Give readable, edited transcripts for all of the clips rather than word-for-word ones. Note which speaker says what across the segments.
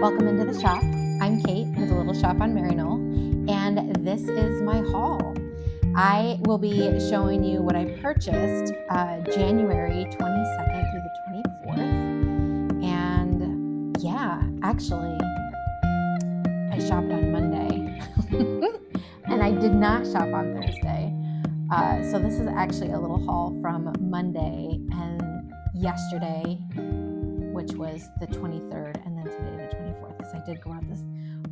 Speaker 1: Welcome into the shop. I'm Kate with a little shop on Maryknoll, and this is my haul. I will be showing you what I purchased January 22nd through the 24th. And yeah, actually, I shopped on Monday and I did not shop on Thursday. So this is actually a little haul from Monday and yesterday, which was the 23rd, and then today the 24th, because I did go out this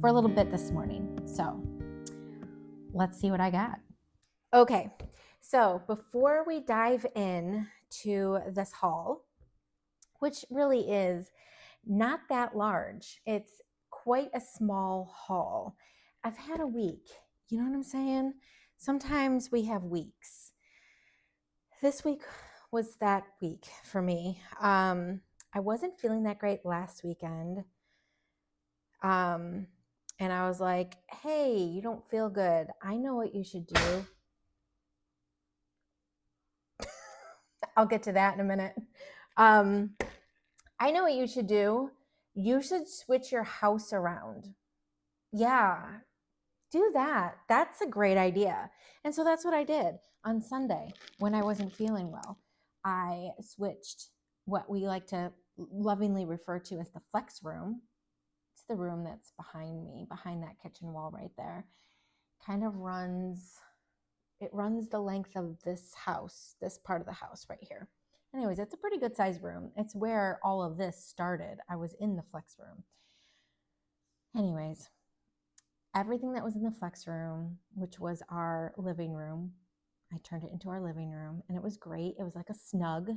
Speaker 1: for a little bit this morning. So let's see what I got. Okay, so before we dive in to this haul, which really is not that large, it's quite a small haul. I've had a week, you know what I'm saying? Sometimes we have weeks. This week was that week for me. I wasn't feeling that great last weekend. And I was like, hey, you don't feel good. I know what you should do. I'll get to that in a minute. I know what you should do. You should switch your house around. Yeah, do that. That's a great idea. And so that's what I did on Sunday when I wasn't feeling well. I switched what we like to lovingly refer to as the flex room. It's the room that's behind me, behind that kitchen wall right there. Kind of runs the length of this house, this part of the house right here. Anyways, it's a pretty good sized room. It's where all of this started. I was in the flex room. Anyways, everything that was in the flex room, which was our living room, I turned it into our living room, and it was great. It was like a snug.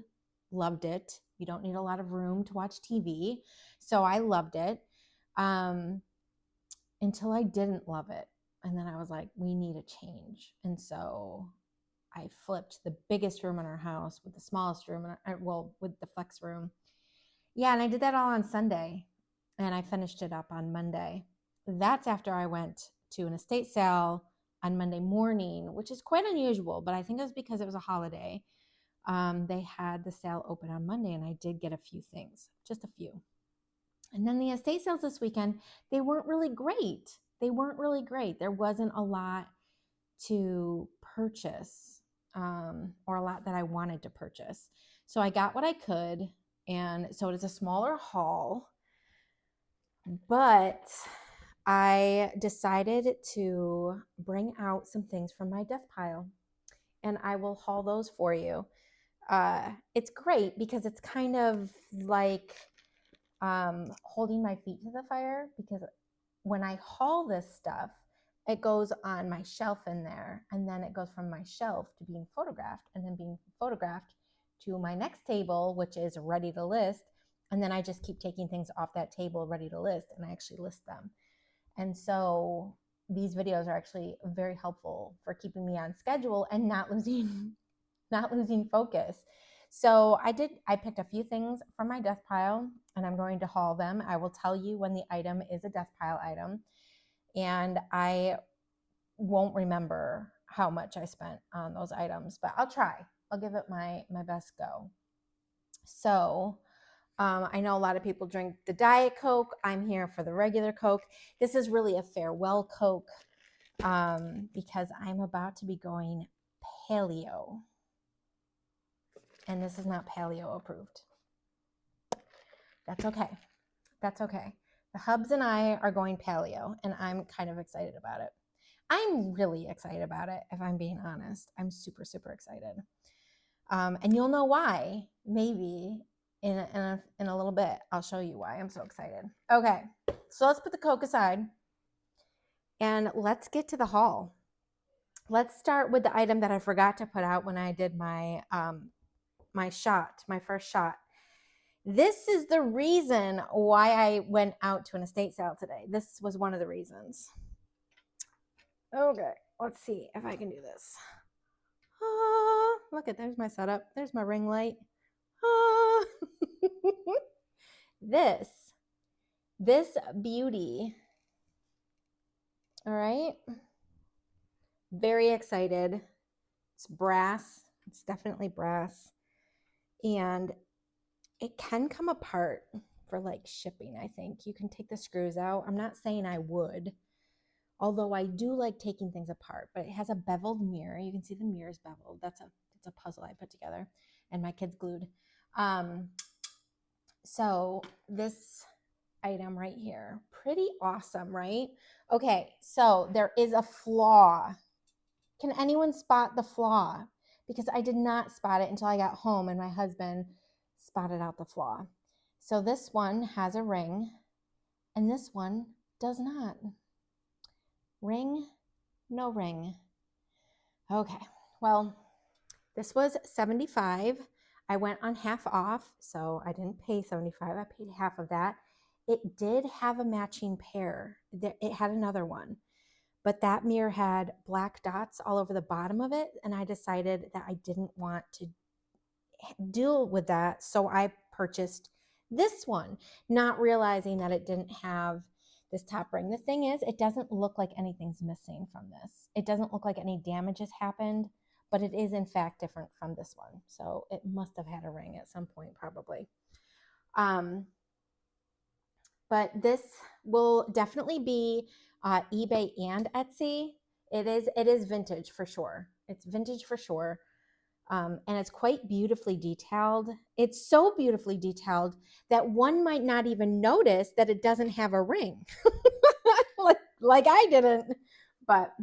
Speaker 1: Loved it. You don't need a lot of room to watch TV. So I loved it until I didn't love it. And then I was like, we need a change. And so I flipped the biggest room in our house with the smallest room, with the flex room. Yeah, and I did that all on Sunday, and I finished it up on Monday. That's after I went to an estate sale on Monday morning, which is quite unusual, but I think it was because it was a holiday. They had the sale open on Monday, and I did get a few things, just a few. And then the estate sales this weekend, they weren't really great. There wasn't a lot to purchase, or a lot that I wanted to purchase. So I got what I could, and so it is a smaller haul, but I decided to bring out some things from my death pile, and I will haul those for you. It's great because it's kind of like holding my feet to the fire, because when I haul this stuff, it goes on my shelf in there, and then it goes from my shelf to being photographed, and then being photographed to my next table, which is ready to list. And then I just keep taking things off that table ready to list, and I actually list them. And so these videos are actually very helpful for keeping me on schedule and not losing focus. So I picked a few things from my death pile, and I'm going to haul them. I will tell you when the item is a death pile item, and I won't remember how much I spent on those items, but I'll try. I'll give it my best go. So I know a lot of people drink the Diet Coke. I'm here for the regular Coke. This is really a farewell Coke, because I'm about to be going paleo. And this is not paleo approved. That's okay. The hubs and I are going paleo, and I'm kind of excited about it. I'm really excited about it, if I'm being honest. I'm super, super excited. And you'll know why, maybe in a little bit. I'll show you why I'm so excited. Okay, so let's put the Coke aside, and let's get to the haul. Let's start with the item that I forgot to put out when I did my my first shot. This is the reason why I went out to an estate sale today. This was one of the reasons. Okay, let's see if I can do this. Look there's my setup. There's my ring light. This beauty. All right. Very excited. It's brass. It's definitely brass. And it can come apart for like shipping, I think. You can take the screws out. I'm not saying I would, although I do like taking things apart, but it has a beveled mirror. You can see the mirror is beveled. It's a puzzle I put together and my kids glued. So this item right here, pretty awesome, right? Okay, so there is a flaw. Can anyone spot the flaw? Because I did not spot it until I got home and my husband spotted out the flaw. So this one has a ring and this one does not. Ring, no ring. Okay, well, this was $75. I went on half off, so I didn't pay $75. I paid half of that. It did have a matching pair. It had another one, but that mirror had black dots all over the bottom of it, and I decided that I didn't want to deal with that, so I purchased this one, not realizing that it didn't have this top ring. The thing is, it doesn't look like anything's missing from this. It doesn't look like any damage has happened, but it is in fact different from this one. So it must have had a ring at some point, probably. But this will definitely be eBay and Etsy. It is vintage for sure. It's vintage for sure. And it's quite beautifully detailed. It's so beautifully detailed that one might not even notice that it doesn't have a ring. like I didn't. But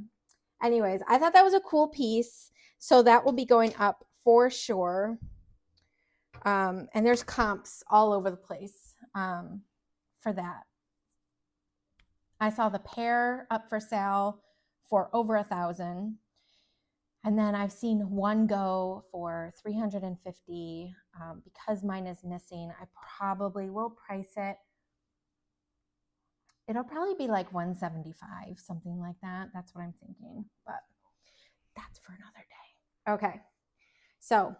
Speaker 1: anyways, I thought that was a cool piece. So that will be going up for sure. And there's comps all over the place for that. I saw the pair up for sale for over $1,000. And then I've seen one go for $350. Because mine is missing, I probably will price it. It'll probably be like $175, something like that. That's what I'm thinking, but that's for another day. Okay. So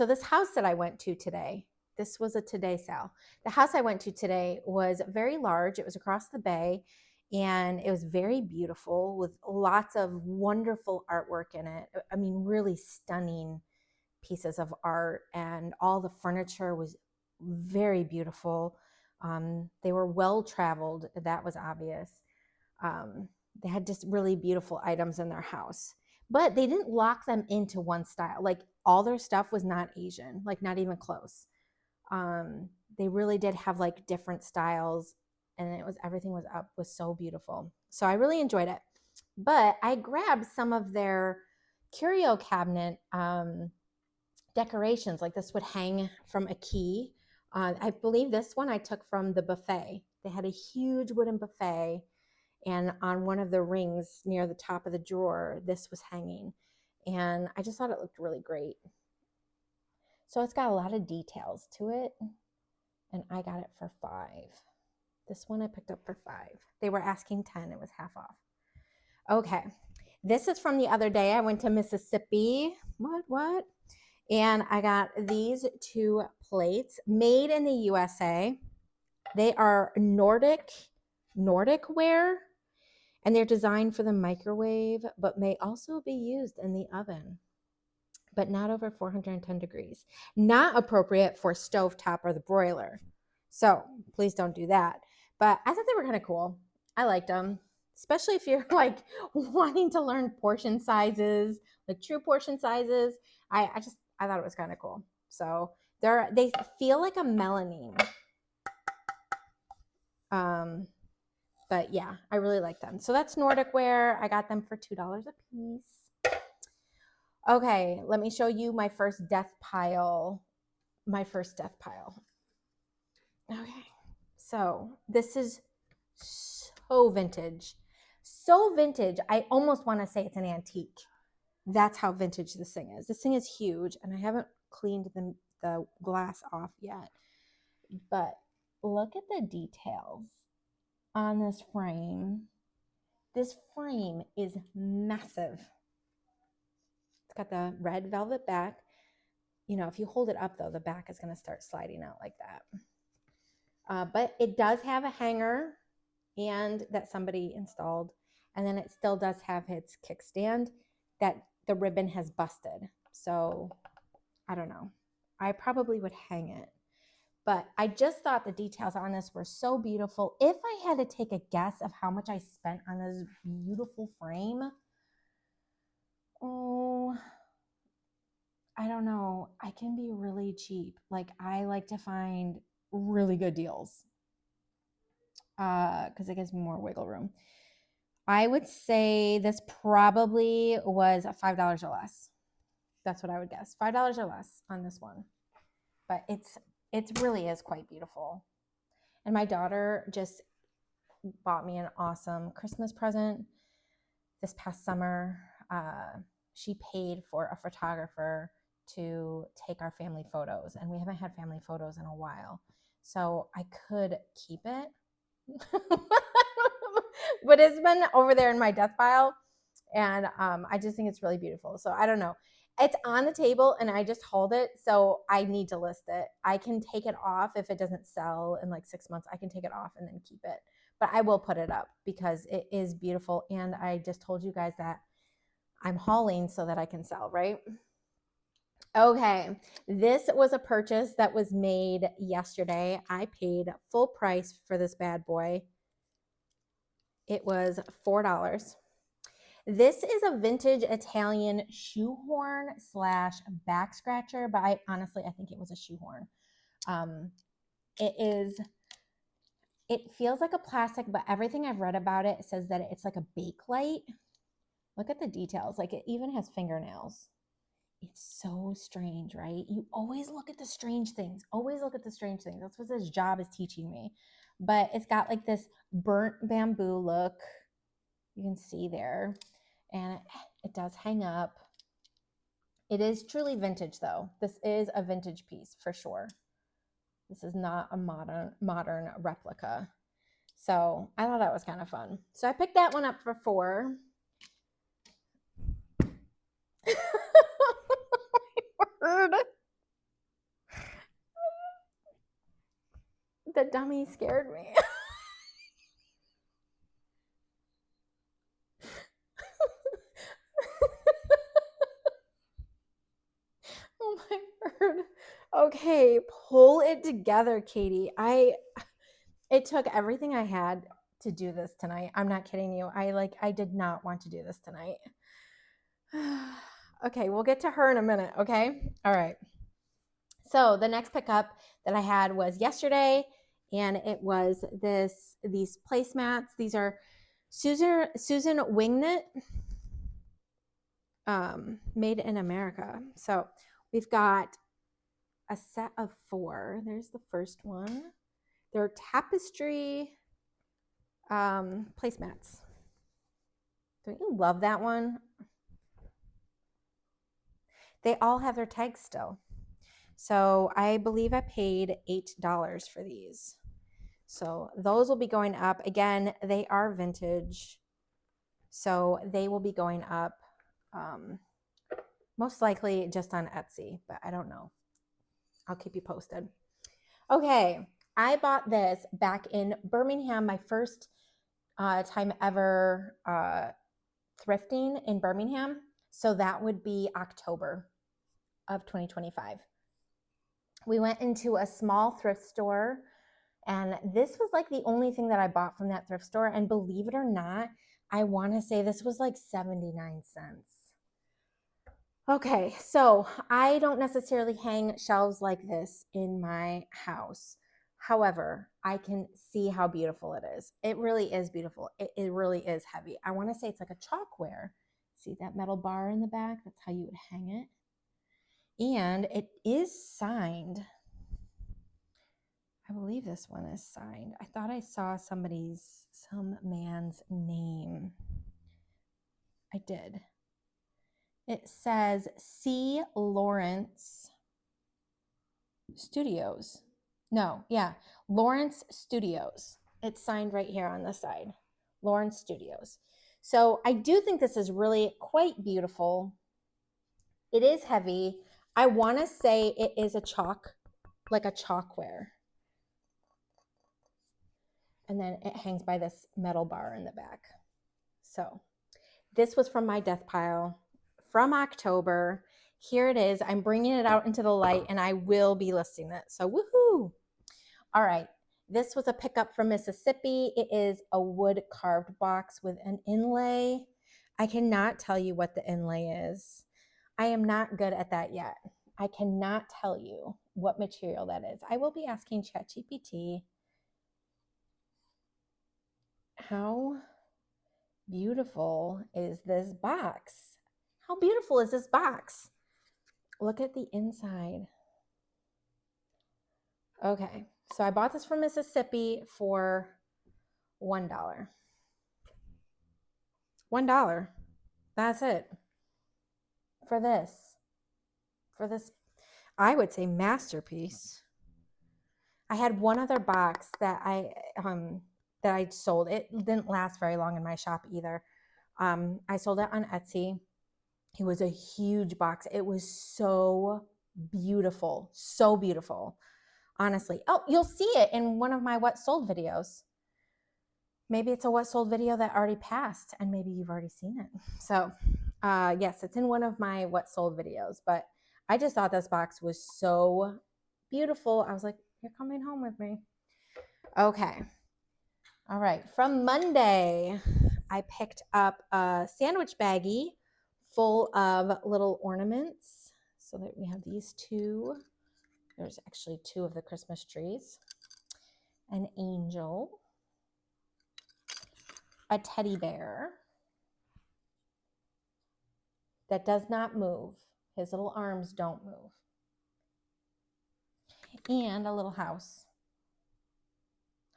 Speaker 1: this house that I went to today, this was a today sale. The house I went to today was very large. It was across the bay and it was very beautiful with lots of wonderful artwork in it. I mean, really stunning pieces of art, and all the furniture was very beautiful. They were well traveled. That was obvious. They had just really beautiful items in their house, but they didn't lock them into one style. Like all their stuff was not Asian, like not even close. They really did have like different styles, and everything was so beautiful. So I really enjoyed it. But I grabbed some of their curio cabinet decorations. Like this would hang from a key. I believe this one I took from the buffet. They had a huge wooden buffet, and on one of the rings near the top of the drawer, this was hanging. And I just thought it looked really great. So it's got a lot of details to it, and I got it for $5. This one I picked up for $5. They were asking $10. It was half off. Okay. This is from the other day. I went to Mississippi. What? And I got these 2 plates made in the USA. They are Nordic ware, and they're designed for the microwave, but may also be used in the oven, but not over 410 degrees. Not appropriate for stovetop or the broiler. So please don't do that. But I thought they were kind of cool. I liked them, especially if you're like wanting to learn portion sizes, like true portion sizes. I thought it was kind of cool. So they feel like a melamine. But yeah, I really like them. So that's Nordic ware. I got them for $2 a piece. Okay, let me show you my first death pile. Okay, so this is so vintage. So vintage. I almost want to say it's an antique. That's how vintage this thing is. This thing is huge, and I haven't cleaned the glass off yet. But look at the details on this frame. This frame is massive. It's got the red velvet back. You know, if you hold it up, though, the back is going to start sliding out like that. But it does have a hanger and that somebody installed. And then it still does have its kickstand that the ribbon has busted. So I don't know. I probably would hang it. But I just thought the details on this were so beautiful. If I had to take a guess of how much I spent on this beautiful frame, oh, I don't know. I can be really cheap. Like, I like to find really good deals because it gives me more wiggle room. I would say this probably was $5 or less. That's what I would guess. $5 or less on this one. But it really is quite beautiful. And my daughter just bought me an awesome Christmas present this past summer. She paid for a photographer to take our family photos, and we haven't had family photos in a while. So I could keep it, but it's been over there in my death pile, and I just think it's really beautiful. So I don't know. It's on the table, and I just hold it, so I need to list it. I can take it off if it doesn't sell in like 6 months. I can take it off and then keep it, but I will put it up because it is beautiful. And I just told you guys that I'm hauling so that I can sell, right? Okay, this was a purchase that was made yesterday. I paid full price for this bad boy. It was $4. This is a vintage Italian shoehorn slash back scratcher, but I think it was a shoehorn. It feels like a plastic, but everything I've read about it says that it's like a bake light. Look at the details. Like, it even has fingernails. It's so strange, right? You always look at the strange things. Always look at the strange things. That's what this job is teaching me. But it's got like this burnt bamboo look. You can see there. And it does hang up. It is truly vintage, though. This is a vintage piece for sure. This is not a modern replica. So I thought that was kind of fun. So I picked that one up for $4. Word. The dummy scared me. Oh my word. Okay, pull it together, Katie. It took everything I had to do this tonight. I'm not kidding you. I did not want to do this tonight. Okay, we'll get to her in a minute, okay? All right. So the next pickup that I had was yesterday, and it was these placemats. These are Susan Wingnet, made in America. So we've got a set of 4. There's the first one. They're tapestry placemats. Don't you love that one? They all have their tags still. So I believe I paid $8 for these. So those will be going up. Again, they are vintage. So they will be going up most likely just on Etsy, but I don't know. I'll keep you posted. Okay, I bought this back in Birmingham, my first time ever thrifting in Birmingham. So that would be October of 2025. We went into a small thrift store, and this was like the only thing that I bought from that thrift store. And believe it or not, I want to say this was like 79 cents. Okay, so I don't necessarily hang shelves like this in my house. However, I can see how beautiful it is. It really is beautiful. It really is heavy. I want to say it's like a chalkware. See that metal bar in the back? That's how you would hang it. And it is signed. I believe this one is signed. I thought I saw some man's name. I did. It says C. Lawrence Studios. No, yeah, Lawrence Studios. It's signed right here on the side. Lawrence Studios. So I do think this is really quite beautiful. It is heavy. I want to say it is like a chalkware. And then it hangs by this metal bar in the back. So this was from my death pile from October. Here it is. I'm bringing it out into the light, and I will be listing it. So woohoo. All right. This was a pickup from Mississippi. It is a wood carved box with an inlay. I cannot tell you what the inlay is. I am not good at that yet. I cannot tell you what material that is. I will be asking ChatGPT. How beautiful is this box? How beautiful is this box? Look at the inside. Okay, so I bought this from Mississippi for $1. $1. That's it. For this. I would say masterpiece. I had one other box that I sold. It didn't last very long in my shop either. I sold it on Etsy. It was a huge box. It was so beautiful. So beautiful. Honestly. Oh, you'll see it in one of my what sold videos. Maybe it's a what sold video that already passed and maybe you've already seen it. So yes, it's in one of my what sold videos, but I just thought this box was so beautiful. I was like, you're coming home with me. Okay. All right. From Monday, I picked up a sandwich baggie full of little ornaments. So that we have these two. There's actually two of the Christmas trees. An angel. A teddy bear that does not move. His little arms don't move. And a little house.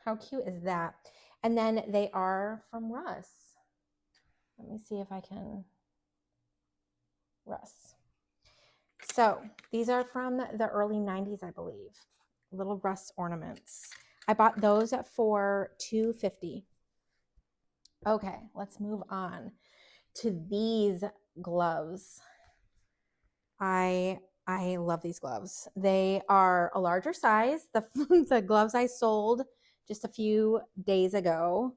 Speaker 1: How cute is that? And then they are from Russ. Let me see if I can. Russ. So these are from the early 90s, I believe. Little Russ ornaments. I bought those for $2.50. Okay, let's move on to these gloves. I love these gloves. They are a larger size. The gloves I sold just a few days ago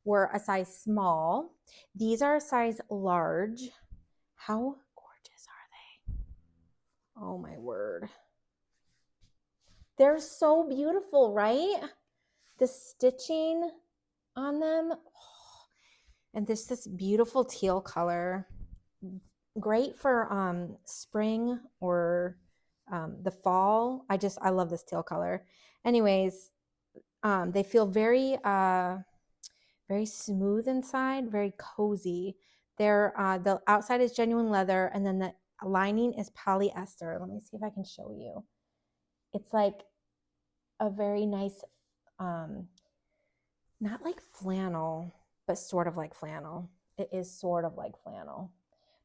Speaker 1: were a size small. These are a size large. How gorgeous are they? Oh my word. They're so beautiful, right? The stitching on them. Oh, and this beautiful teal color. Great for spring or the fall. I love this teal color. Anyways, they feel very very smooth inside, very cozy. They're the outside is genuine leather, and then the lining is polyester. Let me see if I can show you. It's like a very nice, not like flannel, but sort of like flannel. It is sort of like flannel.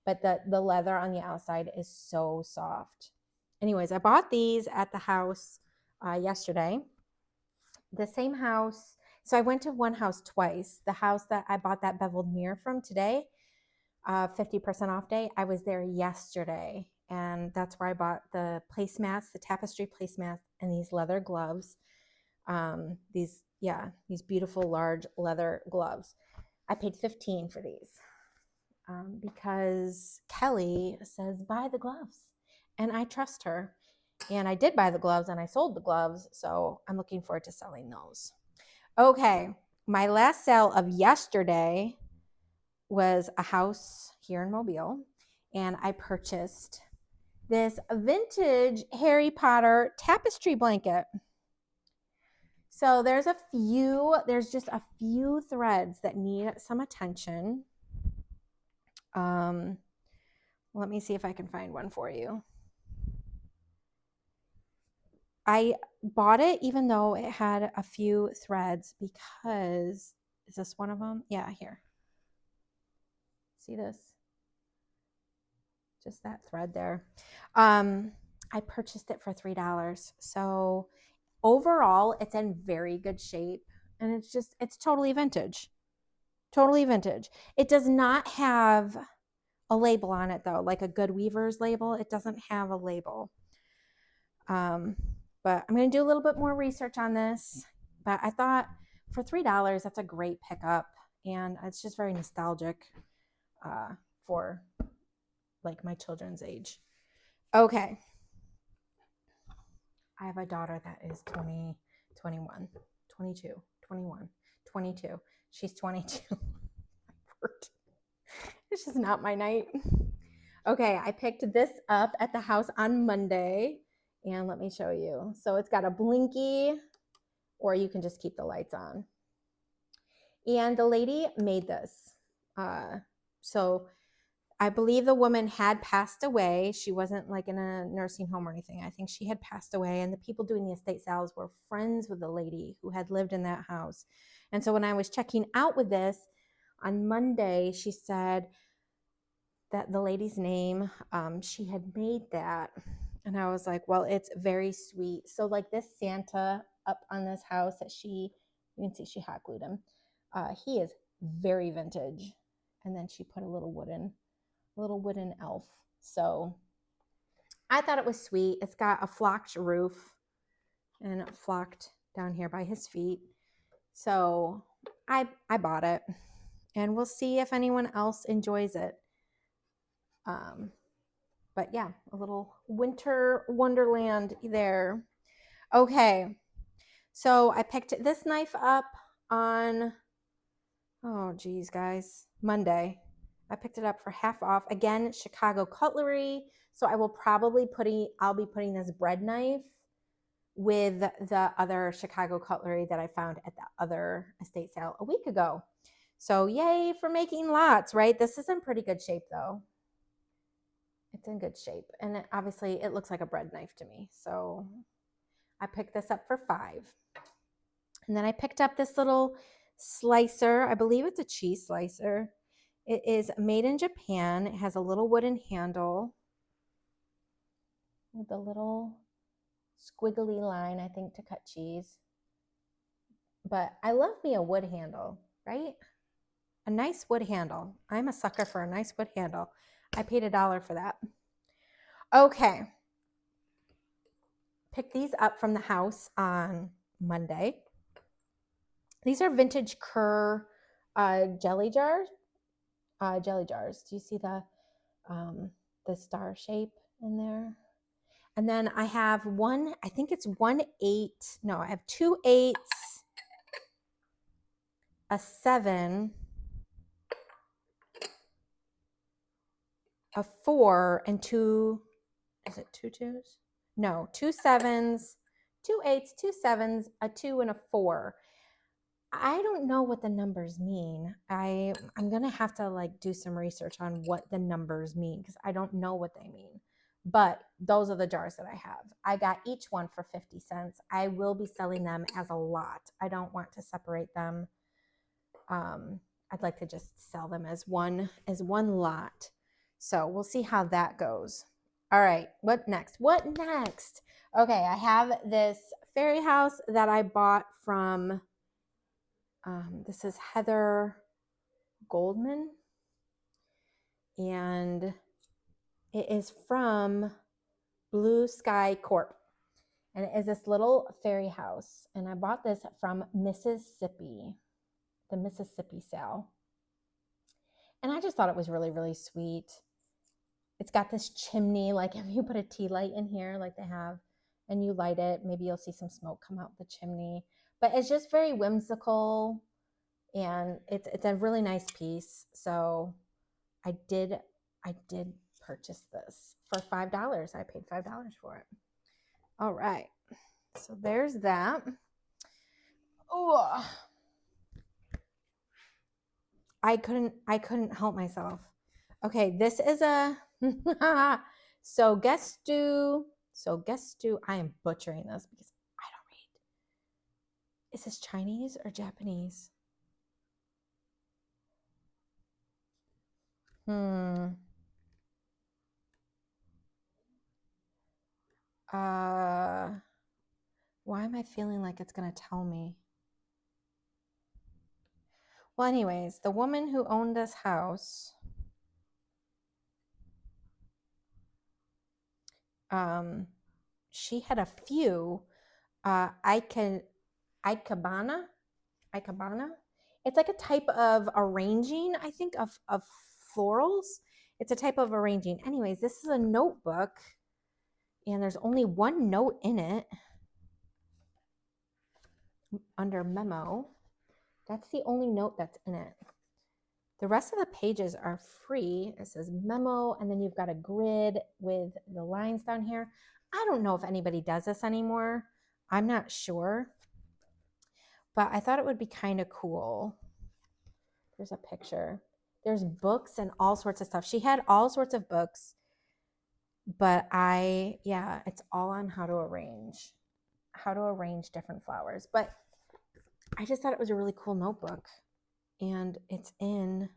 Speaker 1: But the leather on the outside is so soft. Anyways, I bought these at the house yesterday. The same house. So I went to one house twice. The house that I bought that beveled mirror from today, 50% off day, I was there yesterday. And that's where I bought the placemats, the tapestry placemats, and these leather gloves. These beautiful large leather gloves. I paid $15 for these. Because Kelly says, buy the gloves. And I trust her. And I did buy the gloves and I sold the gloves. So I'm looking forward to selling those. Okay. My last sale of yesterday was a house here in Mobile. And I purchased this vintage Harry Potter tapestry blanket. So there's just a few threads that need some attention. Let me see if I can find one for you. I bought it even though it had a few threads because, is this one of them? Yeah, here. See this? Just that thread there. I purchased it for $3. So overall, it's in very good shape. And it's totally vintage. Totally vintage. It does not have a label on it though, like a Good Weavers label. It doesn't have a label. But I'm going to do a little bit more research on this. But I thought for $3, that's a great pickup. And it's just very nostalgic for like my children's age. Okay. I have a daughter that is 21, 22, 21, 22. She's 22. It's just not my night. Okay, I picked this up at the house on Monday, and let me show you. So it's got a blinky, or you can just keep the lights on. And the lady made this. So I believe the woman had passed away. She wasn't like in a nursing home or anything. I think she had passed away, and the people doing the estate sales were friends with the lady who had lived in that house. And so when I was checking out with this on Monday, she said that the lady's name, she had made that. And I was like, well, it's very sweet. So like this Santa up on this house that you can see she hot glued him. He is very vintage. And then she put a little wooden elf. So I thought it was sweet. It's got a flocked roof and it flocked down here by his feet. So I bought it, and we'll see if anyone else enjoys it. But yeah, a little winter wonderland there. Okay, so I picked this knife up on, oh geez, guys, Monday. I picked it up for half off. Again, Chicago cutlery. So I will probably I'll be putting this bread knife with the other Chicago cutlery that I found at the other estate sale a week ago. So yay for making lots, right? This is in pretty good shape though. It's in good shape. And obviously it looks like a bread knife to me. So I picked this up for $5. And then I picked up this little slicer. I believe it's a cheese slicer. It is made in Japan. It has a little wooden handle with a little squiggly line, I think, to cut cheese. But I love me a wood handle, right? A nice wood handle. I'm a sucker for a nice wood handle. I paid $1 for that. Okay. Picked these up from the house on Monday. These are vintage Kerr jelly jars. Jelly jars. Do you see the star shape in there? And then I have I think it's 1/8. No, I have 2/8, a 7, a 4, and 2. Is it 2 2s? No, 2 7s, 2 8s, 2 7s, a 2, and a 4. I don't know what the numbers mean. I'm gonna have to like do some research on what the numbers mean, because I don't know what they mean. But those are the jars that I have. I got each one for 50 cents. I will be selling them as a lot. I don't want to separate them. I'd like to just sell them as one lot. So we'll see how that goes. All right, what next? Okay, I have this fairy house that I bought from, this is Heather Goldman, and it is from Blue Sky Corp. And it is this little fairy house. And I bought this from Mississippi, the Mississippi sale. And I just thought it was really, really sweet. It's got this chimney, like if you put a tea light in here like they have and you light it, maybe you'll see some smoke come out the chimney. But it's just very whimsical, and it's a really nice piece. So I did purchase this for $5. I paid $5 for it. All right. So there's that. Oh, I couldn't help myself. Okay, this is a so guess do. I am butchering this because I don't read. Is this Chinese or Japanese? Why am I feeling like it's gonna tell me? Well, anyways, the woman who owned this house, she had a few ikebana. It's like a type of arranging, I think, of florals. It's a type of arranging. Anyways, this is a notebook, and there's only one note in it. under memo. That's the only note that's in it. The rest of the pages are free. It says memo, and then you've got a grid with the lines down here. I don't know if anybody does this anymore. I'm not sure, but I thought it would be kind of cool. There's a picture. There's books and all sorts of stuff. She had all sorts of books, but it's all on how to arrange different flowers. But I just thought it was a really cool notebook, and it's in,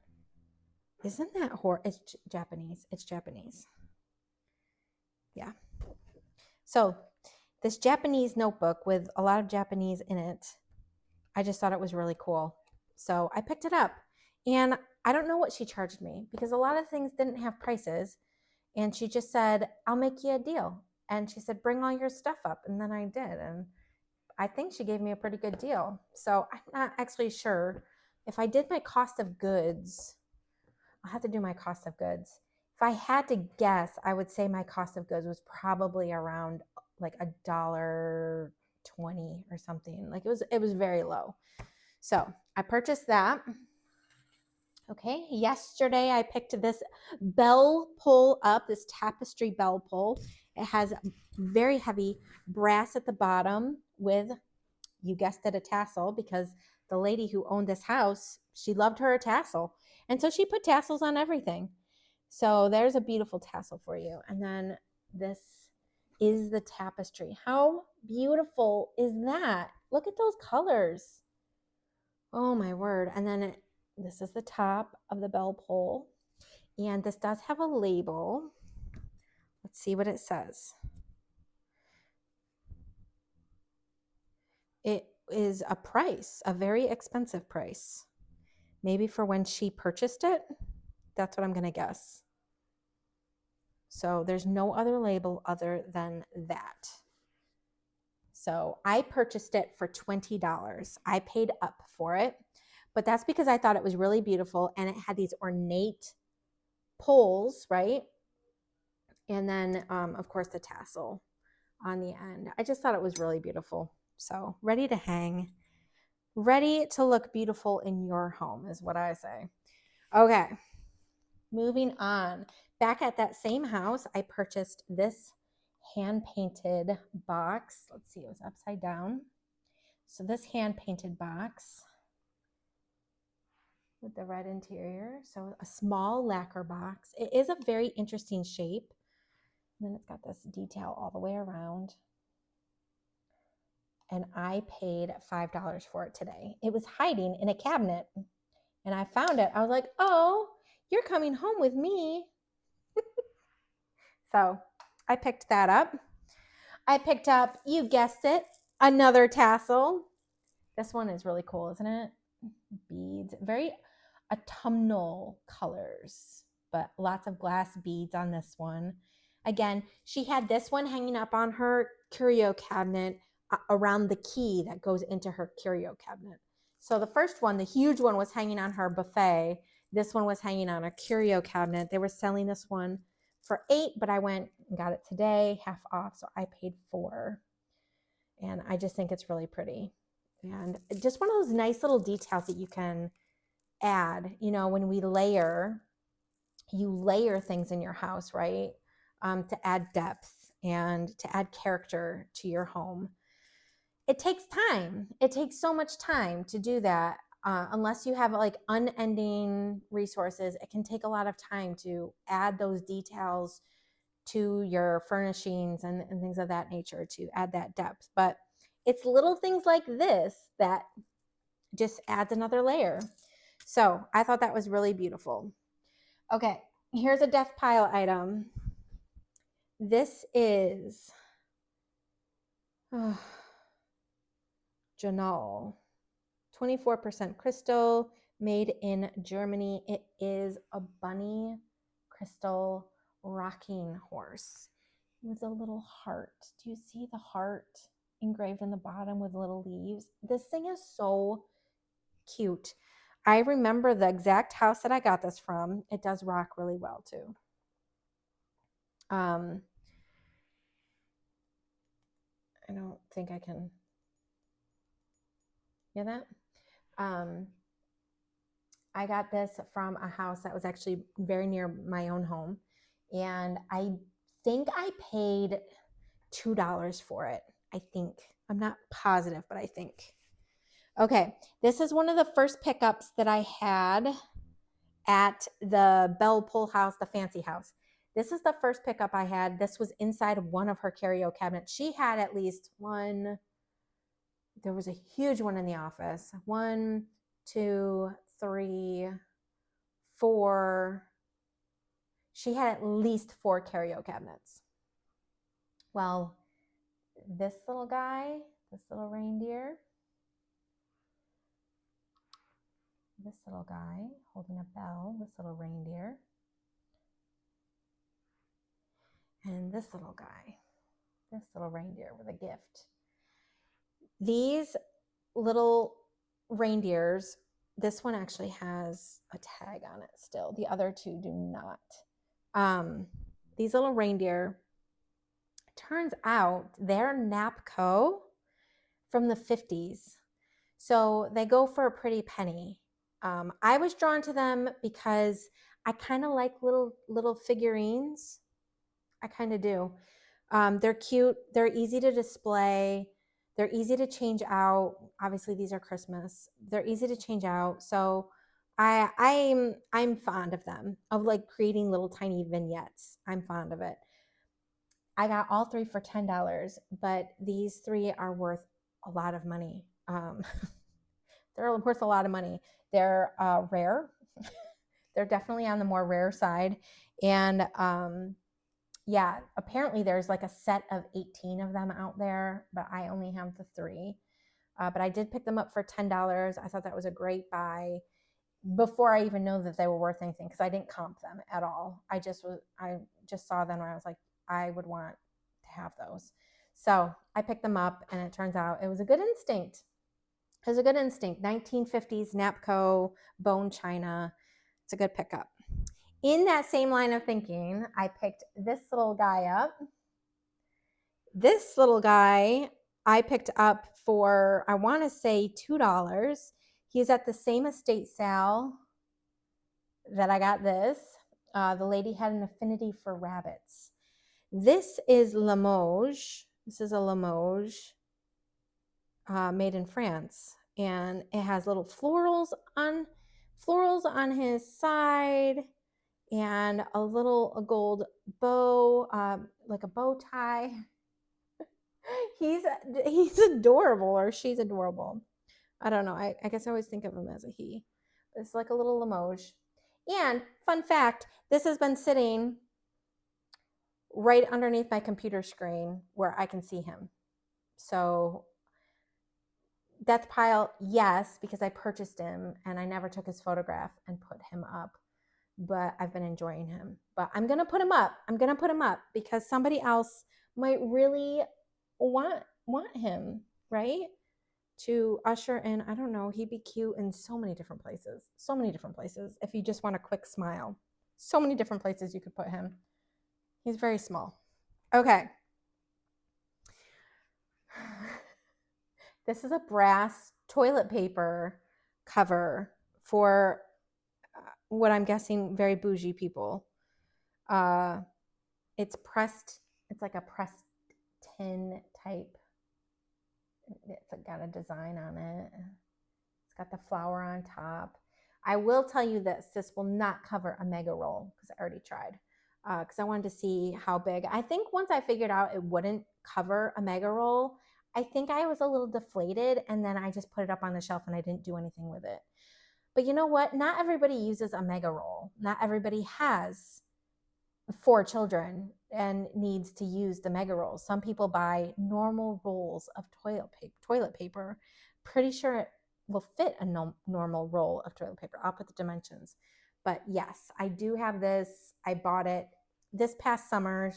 Speaker 1: isn't that it's Japanese. It's Japanese. Yeah. So this Japanese notebook with a lot of Japanese in it, I just thought it was really cool. So I picked it up, and I don't know what she charged me because a lot of things didn't have prices. And she just said, I'll make you a deal. And she said, bring all your stuff up. And then I did. And I think she gave me a pretty good deal. So I'm not actually sure. If I did my cost of goods, I'll have to do my cost of goods. If I had to guess, I would say my cost of goods was probably around like $1.20 or something. Like it was very low. So I purchased that. Okay, yesterday I picked this bell pull up, this tapestry bell pull. It has very heavy brass at the bottom with, you guessed it, a tassel, because the lady who owned this house, she loved her a tassel. And so she put tassels on everything. So there's a beautiful tassel for you. And then this is the tapestry. How beautiful is that? Look at those colors. Oh my word. And then this is the top of the bell pull. And this does have a label. Let's see what it says. It is a price, a very expensive price. Maybe for when she purchased it. That's what I'm going to guess. So there's no other label other than that. So I purchased it for $20. I paid up for it, but that's because I thought it was really beautiful and it had these ornate pulls, right? And then, of course, the tassel on the end. I just thought it was really beautiful. So ready to hang, ready to look beautiful in your home is what I say. Okay, moving on. Back at that same house, I purchased this hand-painted box. Let's see, it was upside down. So this hand-painted box with the red interior. So a small lacquer box. It is a very interesting shape. And then it's got this detail all the way around. And I paid $5 for it today. It was hiding in a cabinet. And I found it. I was like, oh, you're coming home with me. So I picked that up. I picked up, you guessed it, another tassel. This one is really cool, isn't it? Beads, very autumnal colors, but lots of glass beads on this one. Again, she had this one hanging up on her curio cabinet around the key that goes into her curio cabinet. So the first one, the huge one, was hanging on her buffet. This one was hanging on a curio cabinet. They were selling this one for $8, but I went and got it today, half off, so I paid $4. And I just think it's really pretty. And just one of those nice little details that you can add, you know, when we layer, you layer things in your house, right? To add depth and to add character to your home. It takes time. It takes so much time to do that. Unless you have like unending resources, it can take a lot of time to add those details to your furnishings and things of that nature to add that depth. But it's little things like this that just adds another layer. So I thought that was really beautiful. Okay, here's a death pile item. This is Janal, 24% crystal, made in Germany. It is a bunny crystal rocking horse with a little heart. Do you see the heart engraved in the bottom with little leaves? This thing is so cute. I remember the exact house that I got this from. It does rock really well too. I don't think I can. Hear that? I got this from a house that was actually very near my own home. And I think I paid $2 for it. I think. I'm not positive, but I think. Okay, this is one of the first pickups that I had at the Belle Pull house, the fancy house. This is the first pickup I had. This was inside of one of her curio cabinets. She had at least one. There was a huge one in the office. 1, 2, 3, 4. She had at least 4 curio cabinets. Well, this little guy, this little reindeer, this little guy holding a bell, this little reindeer, and this little guy, this little reindeer with a gift. These little reindeers, this one actually has a tag on it still. The other two do not. These little reindeer, turns out they're Napco from the 50s. So they go for a pretty penny. I was drawn to them because I kind of like little figurines. I kind of do. They're cute. They're easy to display. They're easy to change out. Obviously, these are Christmas. They're easy to change out. So I'm fond of them, of like creating little tiny vignettes. I'm fond of it. I got all 3 for $10, but these 3 are worth a lot of money. They're worth a lot of money. They're rare. They're definitely on the more rare side. And yeah, apparently there's like a set of 18 of them out there, but I only have the 3. But I did pick them up for $10. I thought that was a great buy before I even know that they were worth anything, because I didn't comp them at all. I just saw them and I was like, I would want to have those. So I picked them up, and it turns out it was a good instinct. It was a good instinct. 1950s Napco bone china. It's a good pickup. In that same line of thinking, I picked this little guy up. This little guy I picked up for, I want to say $2. He's at the same estate sale that I got this. The lady had an affinity for rabbits. This is Limoges. This is a Limoges made in France, and it has little florals on his side, and a gold bow, like a bow tie. He's adorable, or she's adorable. I don't know. I guess I always think of him as a he. It's like a little Limoges. And fun fact, this has been sitting right underneath my computer screen where I can see him. So death pile, yes, because I purchased him and I never took his photograph and put him up, but I've been enjoying him. But I'm going to put him up. I'm going to put him up because somebody else might really want him, right? To usher in, I don't know, he'd be cute in so many different places. So many different places. If you just want a quick smile, so many different places you could put him. He's very small. Okay. This is a brass toilet paper cover for what I'm guessing very bougie people. It's pressed. It's like a pressed tin type. It's got a design on it. It's got the flower on top. I will tell you this will not cover a mega roll, because I already tried. Because I wanted to see how big. I think once I figured out it wouldn't cover a mega roll, I think I was a little deflated, and then I just put it up on the shelf and I didn't do anything with it. But you know what? Not everybody uses a mega roll. Not everybody has 4 children and needs to use the mega rolls. Some people buy normal rolls of toilet paper. Pretty sure it will fit a normal roll of toilet paper. I'll put the dimensions. But yes, I do have this. I bought it this past summer.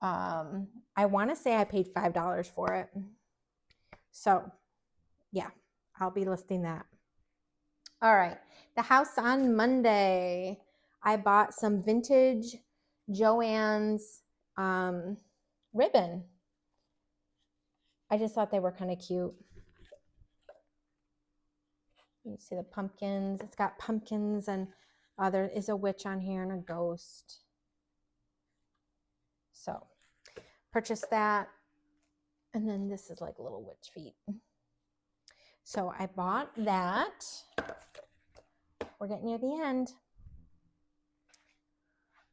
Speaker 1: I want to say I paid $5 for it. So yeah, I'll be listing that. All right, the house on Monday. I bought some vintage Joann's ribbon. I just thought they were kind of cute. You see the pumpkins. It's got pumpkins, and there is a witch on here and a ghost. So purchased that. And then this is like little witch feet. So I bought that. We're getting near the end.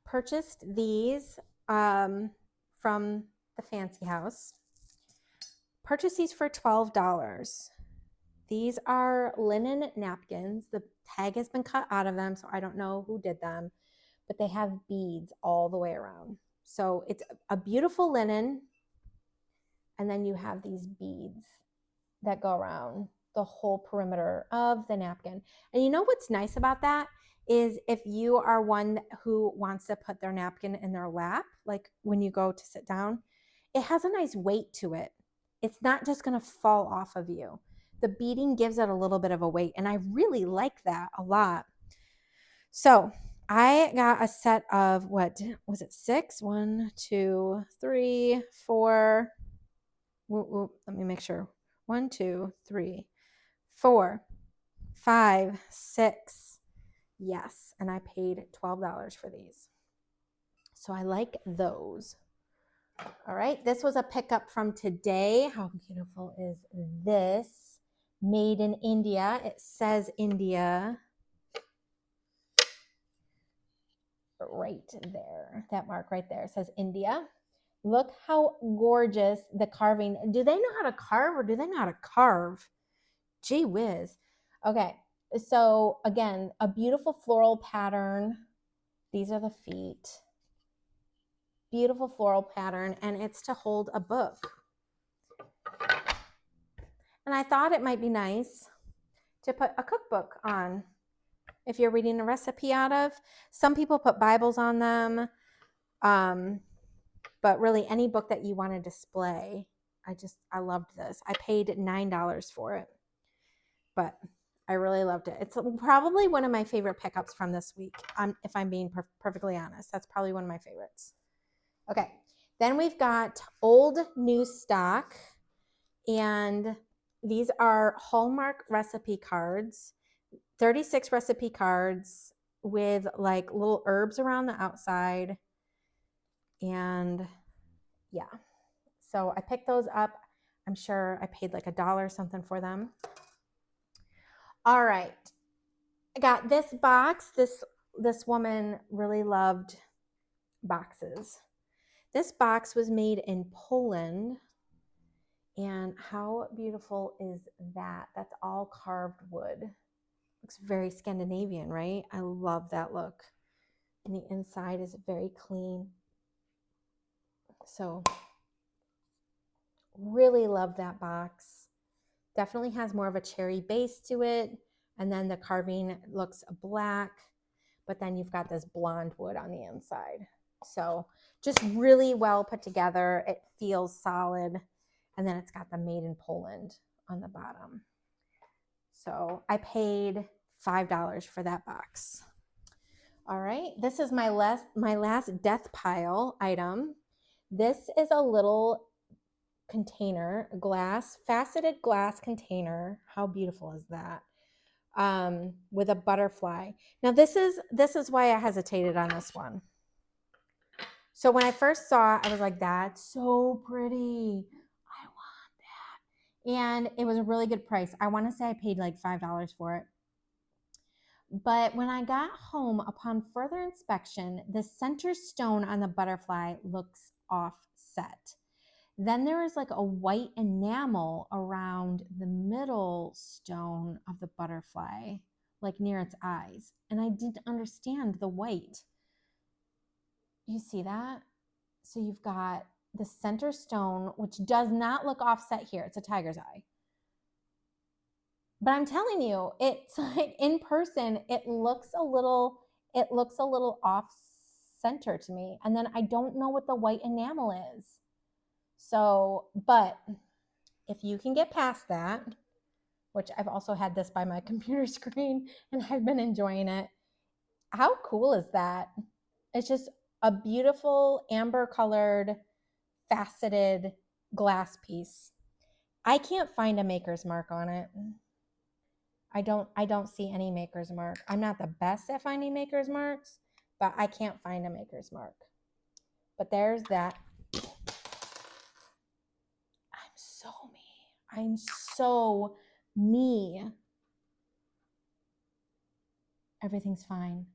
Speaker 1: Purchased these from the Fancy House. Purchased these for $12. These are linen napkins. The tag has been cut out of them, so I don't know who did them, but they have beads all the way around. So it's a beautiful linen, and then you have these beads that go around the whole perimeter of the napkin. And you know what's nice about that is if you are one who wants to put their napkin in their lap, like when you go to sit down, it has a nice weight to it. It's not just going to fall off of you. The beading gives it a little bit of a weight, and I really like that a lot. So I got a set of, what was it, 6? 1, 2, 3, 4. Let me make sure. 1, 2, 3, 4, 5, 6. Yes, and I paid $12 for these. So I like those. All right, this was a pickup from today. How beautiful is this? Made in India. It says India right there. That mark right there says India. Look how gorgeous the carving. Do they know how to carve, or do they know how to carve? Gee whiz. Okay, so again, a beautiful floral pattern. These are the feet. Beautiful floral pattern, and it's to hold a book. And I thought it might be nice to put a cookbook on if you're reading a recipe out of. Some people put Bibles on them, but really any book that you want to display. I loved this. I paid $9 for it, but I really loved it. It's probably one of my favorite pickups from this week, if I'm being perfectly honest. That's probably one of my favorites. Okay, then we've got old new stock, and these are Hallmark recipe cards, 36 recipe cards with like little herbs around the outside. And yeah, so I picked those up. I'm sure I paid like $1 something for them. All right, I got this box. This woman really loved boxes. This box was made in Poland. And how beautiful is that? That's all carved wood. Looks very Scandinavian, right? I love that look. And the inside is very clean. So really love that box. Definitely has more of a cherry base to it. And then the carving looks black, but then you've got this blonde wood on the inside. So just really well put together. It feels solid. And then it's got the Made in Poland on the bottom. So I paid $5 for that box. All right, this is my last death pile item. This is a little container, faceted glass container. How beautiful is that? With a butterfly. Now this is why I hesitated on this one. So when I first saw it, I was like, that's so pretty. And it was a really good price. I want to say I paid like $5 for it. But when I got home, upon further inspection, the center stone on the butterfly looks offset. Then there is like a white enamel around the middle stone of the butterfly, like near its eyes. And I didn't understand the white. You see that? So you've got the center stone, which does not look offset here. It's a tiger's eye. But I'm telling you, it's like in person, it looks a little off center to me. And then I don't know what the white enamel is. So, but if you can get past that, which I've also had this by my computer screen and I've been enjoying it. How cool is that? It's just a beautiful amber colored faceted glass piece. I can't find a maker's mark on it. I don't see any maker's mark. I'm not the best at finding maker's marks, but I can't find a maker's mark. But there's that. I'm so me. I'm so me. Everything's fine.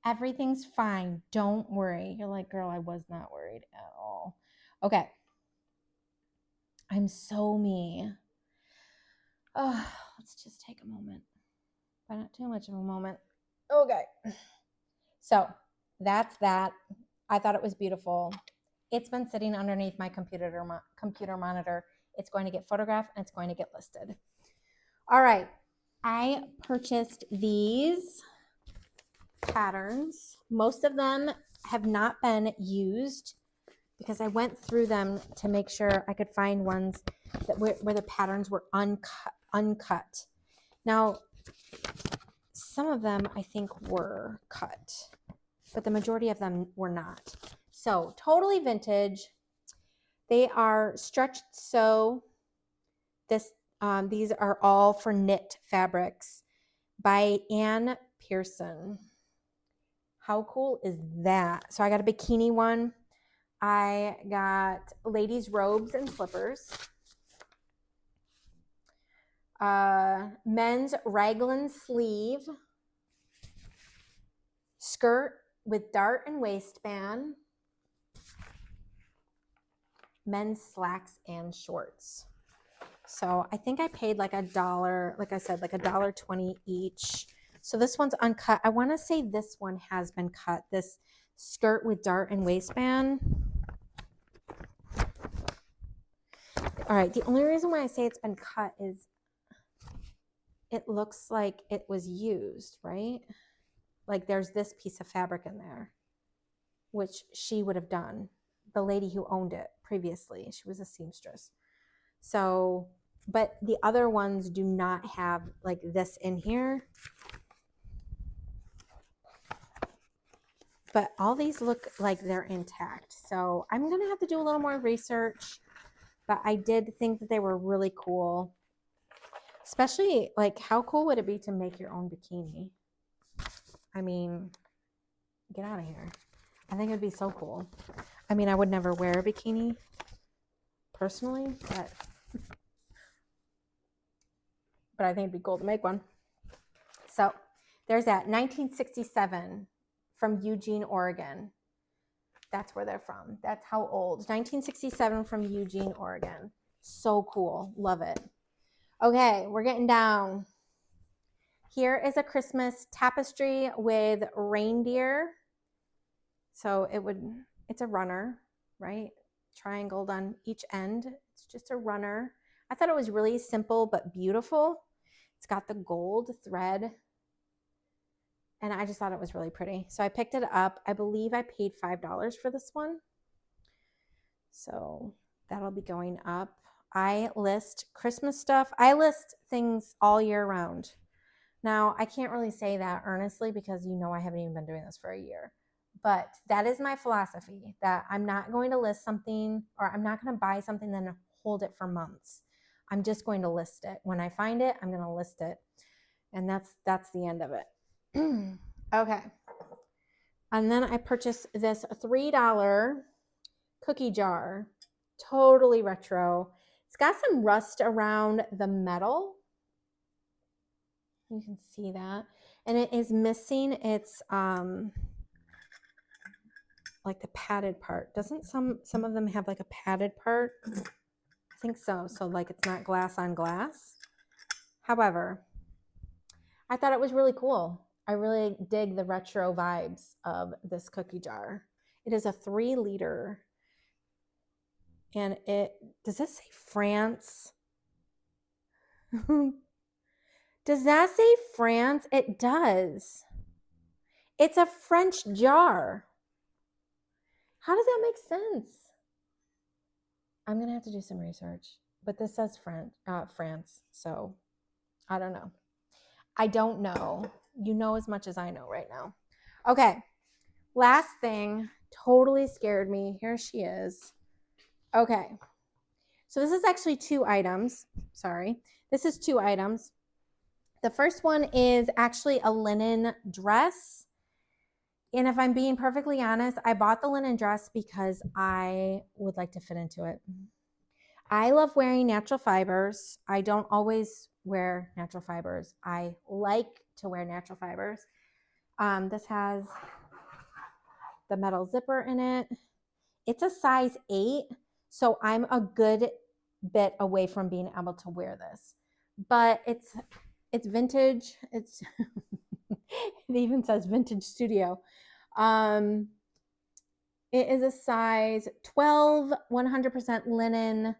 Speaker 1: Everything's fine. Don't worry. You're like, girl, I was not worried at all. Okay. I'm so me. Oh, let's just take a moment. But not too much of a moment. Okay. So that's that. I thought it was beautiful. It's been sitting underneath my computer monitor. It's going to get photographed and it's going to get listed. All right. I purchased these patterns. Most of them have not been used because I went through them to make sure I could find ones that where the patterns were uncut. Now, some of them I think were cut, but the majority of them were not. So totally vintage. They are stretched sew. These are all for knit fabrics by Ann Pearson. How cool is that? So I got a bikini one. I got ladies' robes and slippers. Men's raglan sleeve. Skirt with dart and waistband. Men's slacks and shorts. So I think I paid like $1, like I said, like $1.20 each. So this one's uncut. I want to say this one has been cut. This skirt with dart and waistband. All right. The only reason why I say it's been cut is it looks like it was used, right? Like there's this piece of fabric in there, which she would have done. The lady who owned it previously, she was a seamstress. So, but the other ones do not have like this in here. But all these look like they're intact. So I'm going to have to do a little more research. But I did think that they were really cool. Especially, like, how cool would it be to make your own bikini? I mean, get out of here. I think it would be so cool. I mean, I would never wear a bikini personally, but I think it'd be cool to make one. So there's that 1967 from Eugene, Oregon. That's where they're from. That's how old. 1967 from Eugene, Oregon. So cool. Love it. Okay, we're getting down. Here is a Christmas tapestry with reindeer. So it's a runner, right? Triangled on each end. It's just a runner. I thought it was really simple but beautiful. It's got the gold thread. And I just thought it was really pretty. So I picked it up. I believe I paid $5 for this one. So that'll be going up. I list Christmas stuff. I list things all year round. Now, I can't really say that earnestly because you know I haven't even been doing this for a year. But that is my philosophy, that I'm not going to list something, or I'm not going to buy something and then hold it for months. I'm just going to list it. When I find it, I'm going to list it. And that's the end of it. Okay. And then I purchased this $3 cookie jar. Totally retro. It's got some rust around the metal. You can see that. And it is missing its like the padded part. Doesn't some of them have like a padded part? I think so. So like it's not glass on glass. However, I thought it was really cool. I really dig the retro vibes of this cookie jar. It is a 3-liter. And does this say France? Does that say France? It does. It's a French jar. How does that make sense? I'm going to have to do some research. But this says France. So I don't know. I don't know. You know as much as I know right now. Okay. Last thing totally scared me. Here she is. Okay. So this is actually 2 items. Sorry. This is 2 items. The first one is actually a linen dress. And if I'm being perfectly honest, I bought the linen dress because I would like to fit into it. I love wearing natural fibers. I don't always wear natural fibers. I like to wear natural fibers. This has the metal zipper in it. It's a size 8, so I'm a good bit away from being able to wear this. But it's vintage. It's it even says vintage studio. It is a size 12, 100% linen,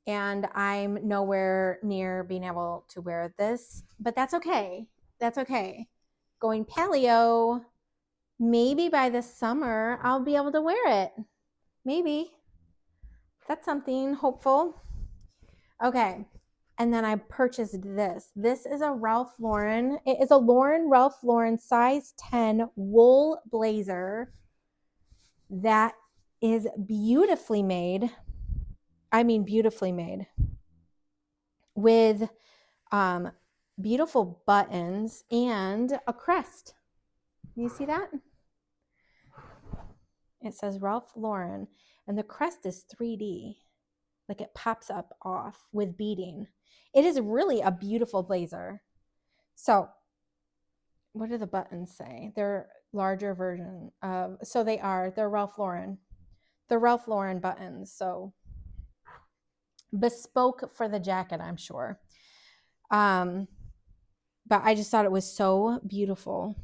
Speaker 1: and I'm nowhere near being able to wear this, but that's okay. That's okay. Going paleo, maybe by this summer, I'll be able to wear it. Maybe. That's something hopeful. Okay. And then I purchased this. This is a Ralph Lauren. It is a Ralph Lauren size 10 wool blazer that is beautifully made. I mean, beautifully made with beautiful buttons and a crest. You see that? It says Ralph Lauren, and the crest is 3D. Like it pops up off with beading. It is really a beautiful blazer. So, what do the buttons say? They're larger version of, so they're Ralph Lauren. They're Ralph Lauren buttons. So, bespoke for the jacket, I'm sure. But I just thought it was so beautiful.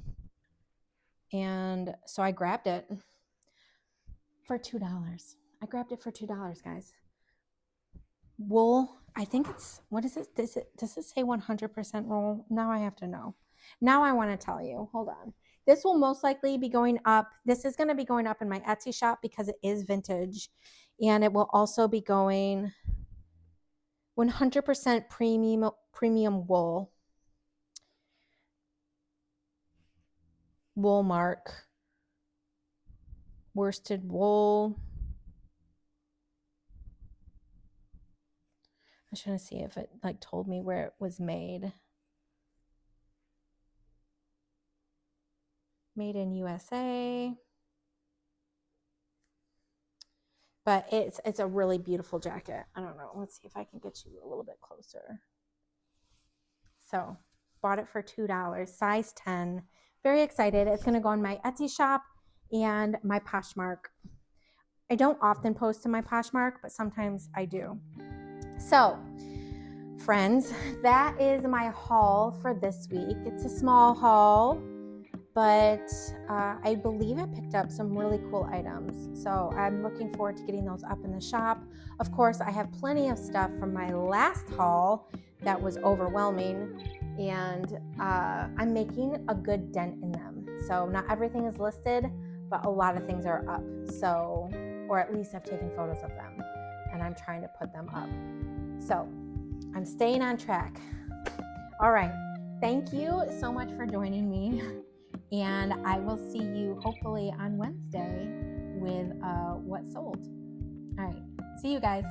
Speaker 1: And so I grabbed it for $2. I grabbed it for $2, guys. Wool, I think it's, what is it? Does it say 100% wool? Now I have to know. Now I want to tell you. Hold on. This will most likely be going up. This is going to be going up in my Etsy shop because it is vintage. And it will also be going 100% premium wool. Wool mark. Worsted wool. I was trying to see if it like told me where it was made. Made in USA. But it's a really beautiful jacket. I don't know. Let's see if I can get you a little bit closer. So, bought it for $2, size 10. Very excited. It's going to go on my Etsy shop and my Poshmark. I don't often post to my Poshmark, but sometimes I do. So, friends, that is my haul for this week. It's a small haul, but I believe I picked up some really cool items. So I'm looking forward to getting those up in the shop. Of course, I have plenty of stuff from my last haul that was overwhelming, and I'm making a good dent in them. So not everything is listed, but a lot of things are up. So, or at least I've taken photos of them, and I'm trying to put them up. So I'm staying on track. All right. Thank you so much for joining me. And I will see you hopefully on Wednesday with what sold. All right. See you guys.